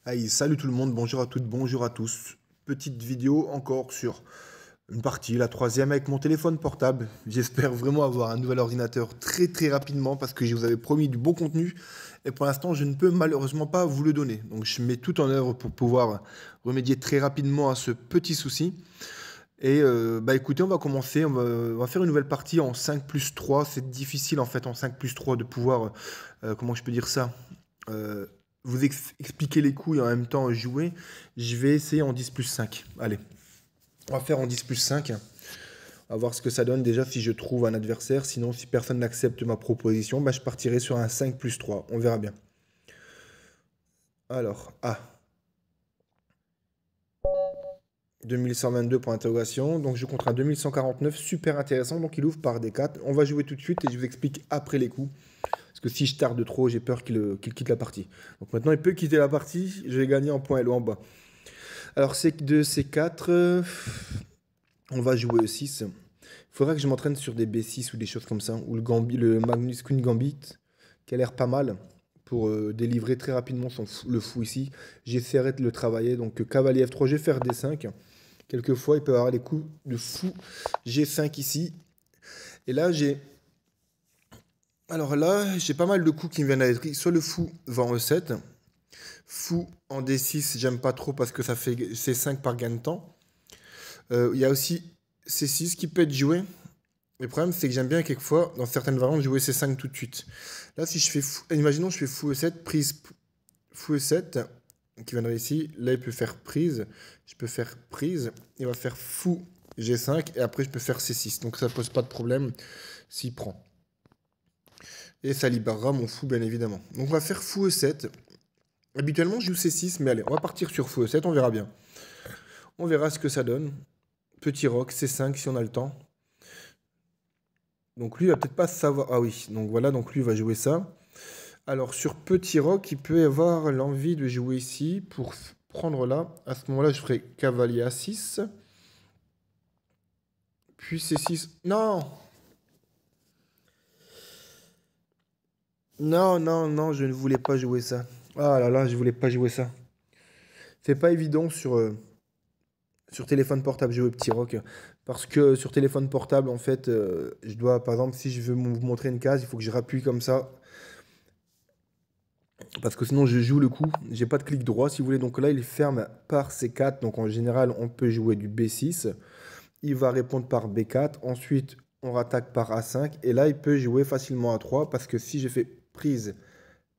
Hey, salut tout le monde, bonjour à toutes, bonjour à tous. Petite vidéo encore sur une partie, la troisième avec mon téléphone portable. J'espère vraiment avoir un nouvel ordinateur très très rapidement parce que je vous avais promis du bon contenu et pour l'instant je ne peux malheureusement pas vous le donner. Donc je mets tout en œuvre pour pouvoir remédier très rapidement à ce petit souci. Et bah écoutez, on va commencer, on va faire une nouvelle partie en 5 plus 3. C'est difficile en fait en 5 plus 3 de pouvoir, comment je peux dire ça, euh, vous expliquer les coups et en même temps jouer. Je vais essayer en 10 plus 5. Allez, on va faire en 10 plus 5. On va voir ce que ça donne déjà si je trouve un adversaire. Sinon, si personne n'accepte ma proposition, bah, je partirai sur un 5 plus 3. On verra bien. Alors, 2122 pour interrogation. Donc je compte un 2149, super intéressant. Donc il ouvre par des 4. On va jouer tout de suite et je vous explique après les coups. Parce que si je tarde trop, j'ai peur qu'il quitte la partie. Donc maintenant il peut quitter la partie. Je vais gagner en points LO en bas. Alors C2, C4. On va jouer E6. Il faudra que je m'entraîne sur des B6 ou des choses comme ça. Ou le Magnus Queen Gambit, qui a l'air pas mal. Pour délivrer très rapidement le fou ici. J'essaierai de le travailler. Donc cavalier F3, je vais faire D5. Quelquefois, il peut y avoir des coups de fou. G5 ici. Et là, j'ai... Alors là, j'ai pas mal de coups qui me viennent à l'esprit. Soit le fou va en E7. Fou en D6, j'aime pas trop parce que ça fait C5 par gain de temps. Il y a aussi C6 qui peut être joué. Le problème, c'est que j'aime bien quelquefois, dans certaines variantes, jouer C5 tout de suite. Là, si je fais fou... Imaginons, je fais fou E7, prise fou E7, qui viendrait ici. Là, il peut faire prise. Je peux faire prise. Il va faire fou G5 et après je peux faire C6. Donc ça pose pas de problème s'il prend. Et ça libérera mon fou bien évidemment. Donc on va faire fou E7. Habituellement je joue C6 mais allez on va partir sur fou E7, on verra bien. On verra ce que ça donne. Petit roc C5 si on a le temps. Donc lui il va peut-être pas savoir. Ah oui, donc voilà, donc lui il va jouer ça. Alors sur petit roc il peut avoir l'envie de jouer ici pour prendre là. À ce moment-là je ferai cavalier A6. Puis C6. Non! Non, non, non, je ne voulais pas jouer ça. Ah là là, je voulais pas jouer ça. C'est pas évident sur téléphone portable jouer au petit rock. Parce que sur téléphone portable, en fait, je dois, par exemple, si je veux vous montrer une case, il faut que je rappuie comme ça. Parce que sinon, je joue le coup. J'ai pas de clic droit, si vous voulez. Donc là, il ferme par C4. Donc en général, on peut jouer du B6. Il va répondre par B4. Ensuite, on rattaque par A5. Et là, il peut jouer facilement A3. Parce que si je fais prise,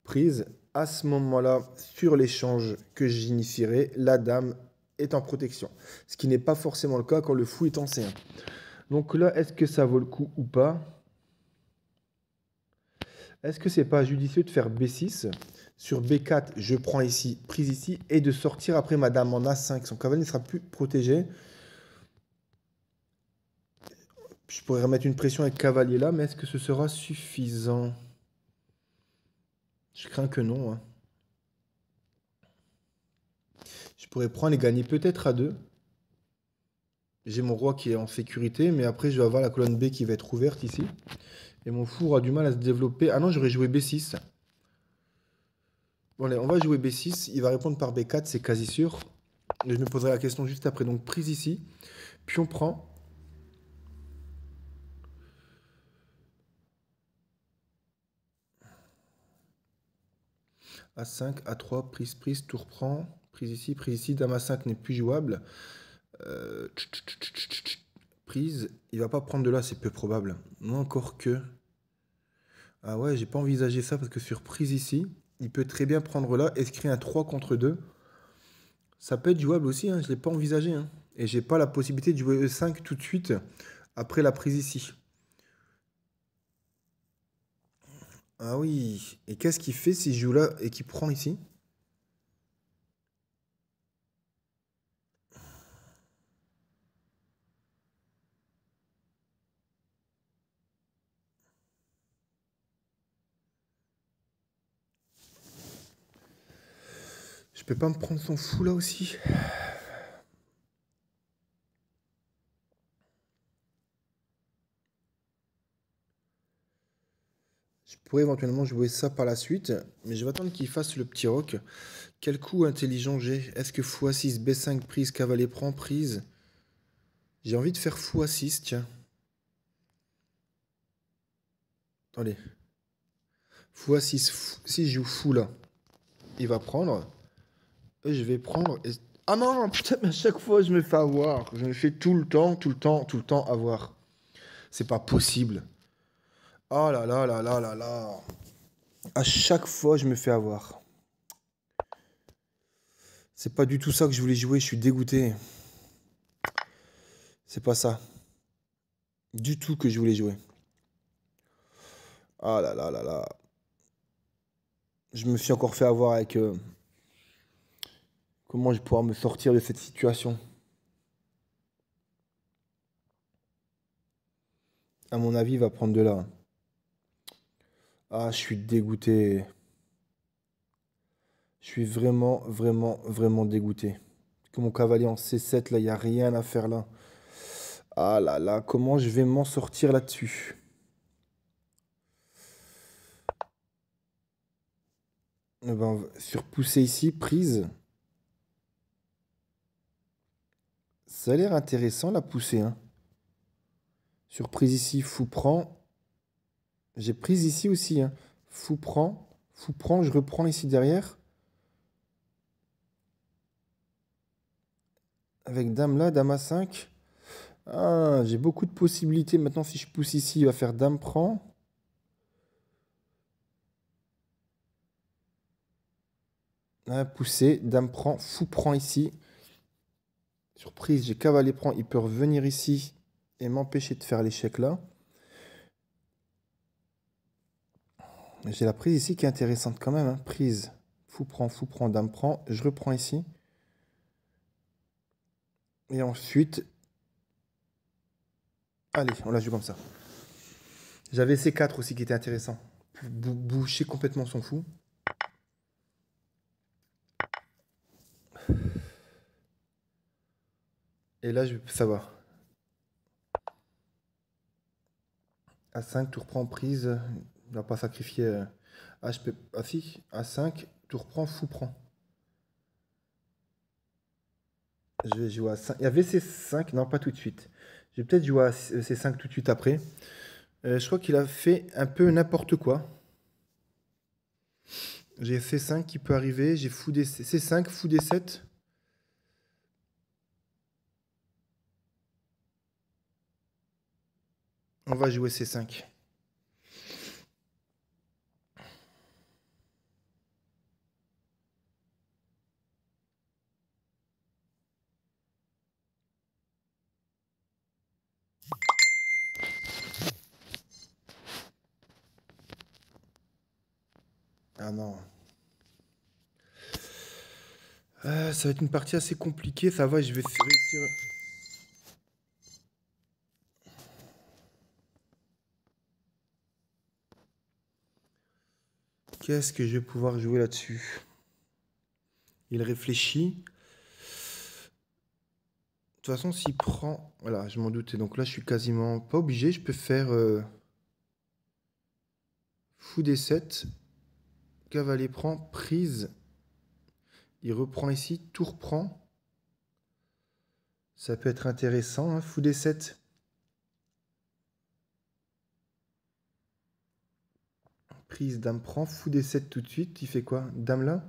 prise, à ce moment-là, sur l'échange que j'initierai, la dame est en protection. Ce qui n'est pas forcément le cas quand le fou est en C1. Donc là, est-ce que ça vaut le coup ou pas? Est-ce que c'est pas judicieux de faire B6? Sur B4, je prends ici, prise ici, et de sortir après ma dame en A5. Son cavalier ne sera plus protégé. Je pourrais remettre une pression avec cavalier là, mais est-ce que ce sera suffisant? Je crains que non, hein. Je pourrais prendre et gagner peut-être à 2. J'ai mon roi qui est en sécurité, mais après je vais avoir la colonne B qui va être ouverte ici. Et mon fou aura du mal à se développer. Ah non, j'aurais joué B6. Bon, allez, on va jouer B6. Il va répondre par B4, c'est quasi sûr. Et je me poserai la question juste après. Donc prise ici. Puis on prend. A5, A3, prise, prise, tour prend. Prise ici. Dame A5 n'est plus jouable. Prise. Il va pas prendre de là, c'est peu probable. Non, encore que. Ah ouais, j'ai pas envisagé ça parce que sur prise ici, il peut très bien prendre là, escrire un 3 contre 2. Ça peut être jouable aussi, hein, je ne l'ai pas envisagé, hein. Et j'ai pas la possibilité de jouer E5 tout de suite après la prise ici. Ah oui, et qu'est-ce qu'il fait s'il joue là et qu'il prend ici? Je peux pas me prendre son fou là aussi? pourrais éventuellement jouer ça par la suite, mais je vais attendre qu'il fasse le petit roc. Quel coup intelligent j'ai? Est-ce que x6, B5, prise, cavalier prend, prise? J'ai envie de faire x6, tiens. Attendez. x6, si je joue fou là, il va prendre. Et je vais prendre... Ah non, putain, mais à chaque fois je me fais avoir. Je me fais tout le temps avoir. C'est pas possible. Oh là là là là là là. À chaque fois je me fais avoir. C'est pas du tout ça que je voulais jouer, je suis dégoûté. C'est pas ça. Du tout que je voulais jouer. Ah là là là là. Je me suis encore fait avoir avec... comment je pourrais me sortir de cette situation? À mon avis, il va prendre de là. Ah, je suis dégoûté. Je suis vraiment dégoûté. Que mon cavalier en C7, là, il n'y a rien à faire là. Ah là là, comment je vais m'en sortir là-dessus? Eh ben, surpousser ici, prise. Ça a l'air intéressant la poussée, hein. Surprise ici, fou prend. J'ai prise ici aussi, hein. Fou prend, je reprends ici derrière. Avec dame là, dame A5. Ah, j'ai beaucoup de possibilités. Maintenant, si je pousse ici, il va faire dame prend. Ah, pousser, dame prend, fou prend ici. Surprise, j'ai cavalier prend. Il peut revenir ici et m'empêcher de faire l'échec là. J'ai la prise ici qui est intéressante quand même, hein. Prise, fou prend, dame prend. Je reprends ici. Et ensuite... Allez, on la joue comme ça. J'avais C4 aussi qui était intéressant. Boucher complètement son fou. Et là, ça va. A5, tour prend, prise. Il va pas sacrifier... HP... Ah si, A5, tour prend, fou prend. Je vais jouer à 5. Il y avait C5, non pas tout de suite. Je vais peut-être jouer à C5 tout de suite après. Je crois qu'il a fait un peu n'importe quoi. J'ai C5 qui peut arriver. J'ai fou D... C5, fou D7. On va jouer C5. Ah non. Ça va être une partie assez compliquée. Ça va, je vais réussir. Qu'est-ce que je vais pouvoir jouer là-dessus? Il réfléchit. De toute façon, s'il prend... Voilà, je m'en doutais. Donc là, je suis quasiment pas obligé. Je peux faire fou D7. Cavalier prend, prise. Il reprend ici, tour prend. Ça peut être intéressant, hein, fou D7. Prise, dame prend, fou D7 tout de suite. Il fait quoi? Dame là?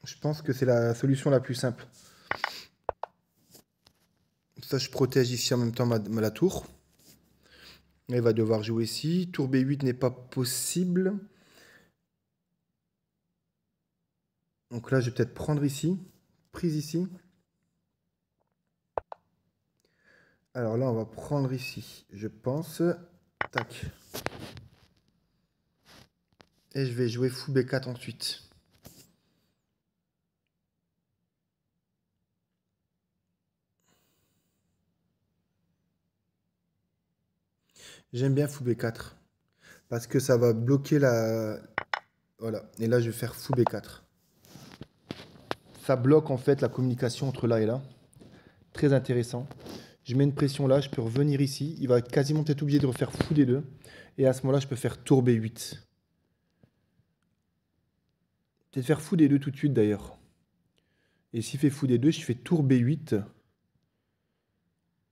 Je pense que c'est la solution la plus simple. Ça, je protège ici en même temps la tour. Il va devoir jouer ici. Tour B8 n'est pas possible. Donc là, je vais peut-être prendre ici. Prise ici. Alors là, on va prendre ici, je pense. Tac. Et je vais jouer fou B4 ensuite. J'aime bien fou B4. Parce que ça va bloquer la... Voilà. Et là, je vais faire fou B4. Ça bloque en fait la communication entre là et là. Très intéressant. Je mets une pression là, je peux revenir ici. Il va quasiment être obligé de refaire fou des deux. Et à ce moment-là, je peux faire tour B8. Peut-être faire fou des deux tout de suite d'ailleurs. Et s'il fait fou des deux, je fais tour B8.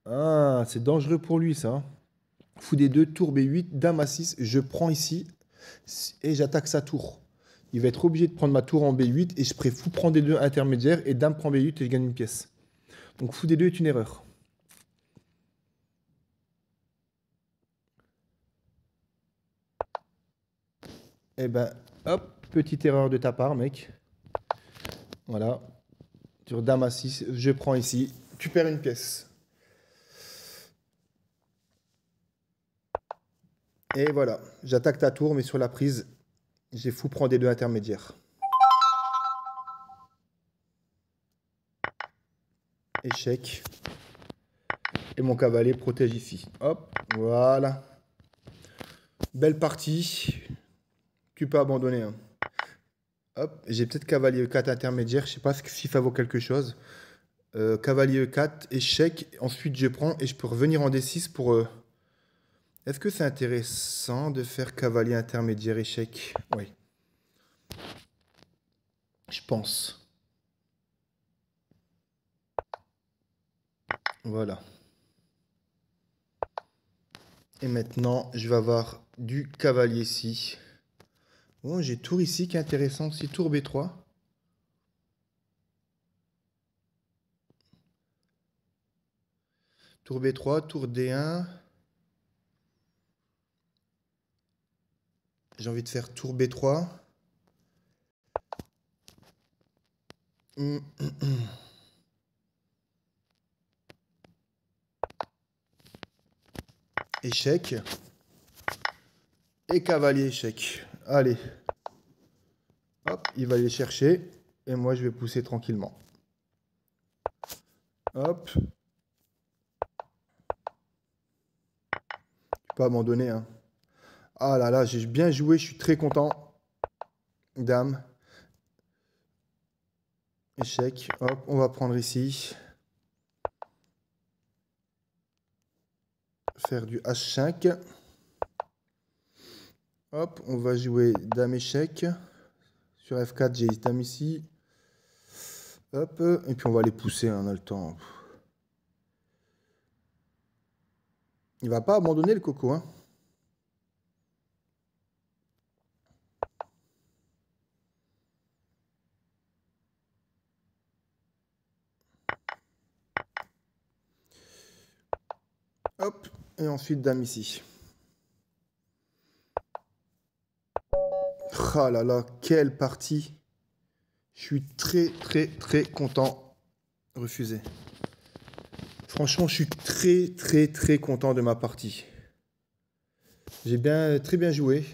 Ah, c'est dangereux pour lui ça. Fou des deux, tour B8, dame A6. Je prends ici et j'attaque sa tour. Il va être obligé de prendre ma tour en B8 et je ferai fou prend des deux intermédiaires et dame prend B8 et je gagne une pièce. Donc fou des deux est une erreur. Eh ben, hop, petite erreur de ta part, mec. Voilà. Sur dame A6, je prends ici. Tu perds une pièce. Et voilà, j'attaque ta tour, mais sur la prise, j'ai fou prend des deux intermédiaires. Échec. Et mon cavalier protège ici. Hop, voilà. Belle partie. Tu peux abandonner. Hein. Hop, j'ai peut-être cavalier E4 intermédiaire. Je sais pas si ça vaut quelque chose. Cavalier E4, échec. Ensuite, je prends et je peux revenir en D6 pour... Est-ce que c'est intéressant de faire cavalier intermédiaire échec? Oui. Je pense. Voilà. Et maintenant, je vais avoir du cavalier ici. Bon, j'ai tour ici qui est intéressant aussi. Tour B3. Tour B3, tour D1. J'ai envie de faire tour B3. Échec. Et cavalier échec. Allez. Hop, il va aller chercher. Et moi, je vais pousser tranquillement. Hop. Je peux abandonner. Hein. Ah là là, j'ai bien joué. Je suis très content. Dame. Échec. Hop, on va prendre ici. Faire du H5. Hop, on va jouer dame échec. Sur F4, j'ai dame ici. Hop, et puis on va les pousser, hein, on a le temps. Il va pas abandonner le coco, hein. Hop, et ensuite dame ici. Ah là là, quelle partie. Je suis très très très content. Refusé. Franchement, je suis très très très content de ma partie. J'ai très bien joué.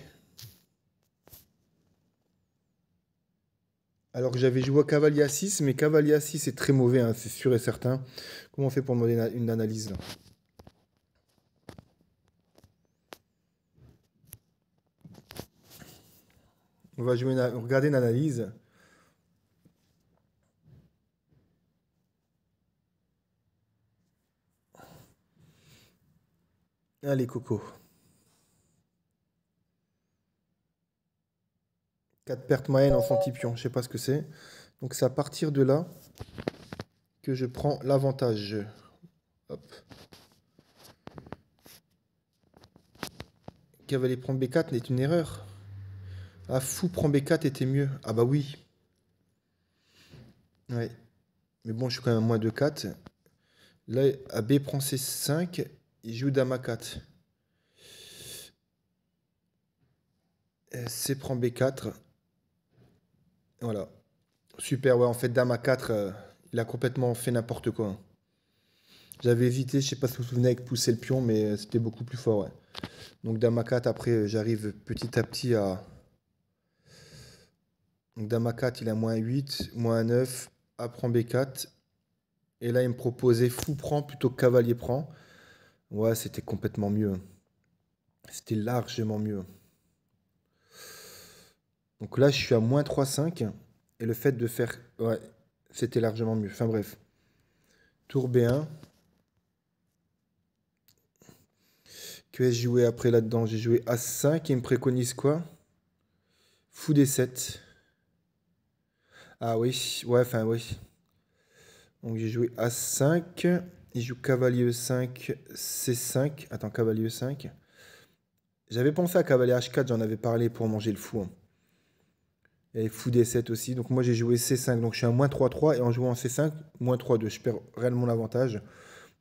Alors que j'avais joué à cavalier A6, mais cavalier A6 est très mauvais, hein, c'est sûr et certain. Comment on fait pour demander une analyse là? On va regarder une analyse. Allez, Coco. 4 pertes moyennes en centipion, je sais pas ce que c'est. Donc c'est à partir de là que je prends l'avantage. Hop. Cavalier prend B4 n'est une erreur. Ah, fou prend B4 était mieux. Ah bah oui. Ouais. Mais bon, je suis quand même à moins de 4. Là, à B prend C5. Il joue dame A4. C prend B4. Voilà. Super, ouais, en fait, dame A4, il a complètement fait n'importe quoi. J'avais hésité, je sais pas si vous vous souvenez, avec pousser le pion, mais c'était beaucoup plus fort, ouais. Donc dame A4, après, j'arrive petit à petit à... Donc dame A4, il a moins 8, moins 9, A prend B4. Et là, il me proposait fou prend plutôt que cavalier prend. Ouais, c'était complètement mieux. C'était largement mieux. Donc là, je suis à moins 3,5. Et le fait de faire... Ouais, c'était largement mieux. Enfin bref. Tour B1. Que ai-je joué après là-dedans? J'ai joué As5 et il me préconise quoi? Fou D7. Ah oui, ouais, enfin oui. Donc j'ai joué As5. Il joue cavalier E5, C5. Attends, cavalier E5. J'avais pensé à cavalier H4, j'en avais parlé pour manger le fou, hein. Et fou D7 aussi. Donc moi j'ai joué C5, donc je suis à moins 3-3. Et en jouant C5, moins 3-2. Je perds réellement l'avantage.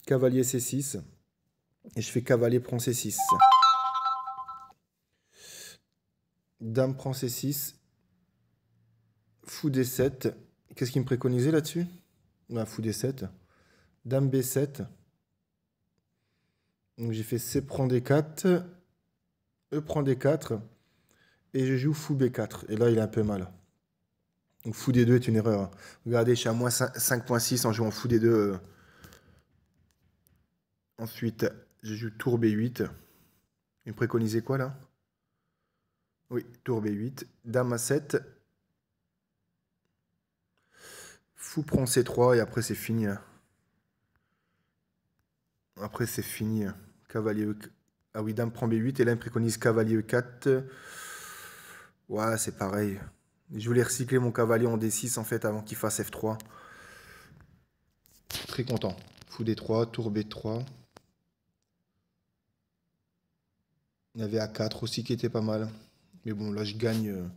Cavalier C6. Et je fais cavalier prend C6. Dame prend C6. Fou D7. Qu'est-ce qu'il me préconisait là-dessus? Ah, fou D7. Dame B7. Donc j'ai fait C prend D4. E prend D4. Et je joue fou B4. Et là il est un peu mal. Donc fou D2 est une erreur. Regardez, je suis à moins 5,6 en jouant fou D2. Ensuite, je joue tour B8. Il me préconisait quoi là? Oui, tour B8. Dame A7. Fou prend C3 et après c'est fini, hein. Après c'est fini, hein. Cavalier E... Ah oui, dame prend B8 et là il me préconise cavalier E4. Ouais, c'est pareil. Je voulais recycler mon cavalier en D6 en fait avant qu'il fasse F3. Très content. Fou D3, tour B3. Il y avait A4 aussi qui était pas mal. Mais bon, là je gagne.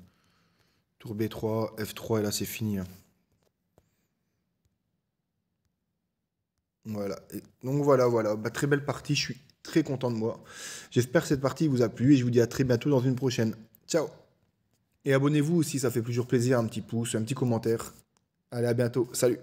Tour B3, F3 et là c'est fini, hein. Voilà. Et donc voilà. Bah, très belle partie, je suis très content de moi. J'espère que cette partie vous a plu et je vous dis à très bientôt dans une prochaine. Ciao! Et abonnez-vous aussi, ça fait toujours plaisir, un petit pouce, un petit commentaire. Allez, à bientôt. Salut!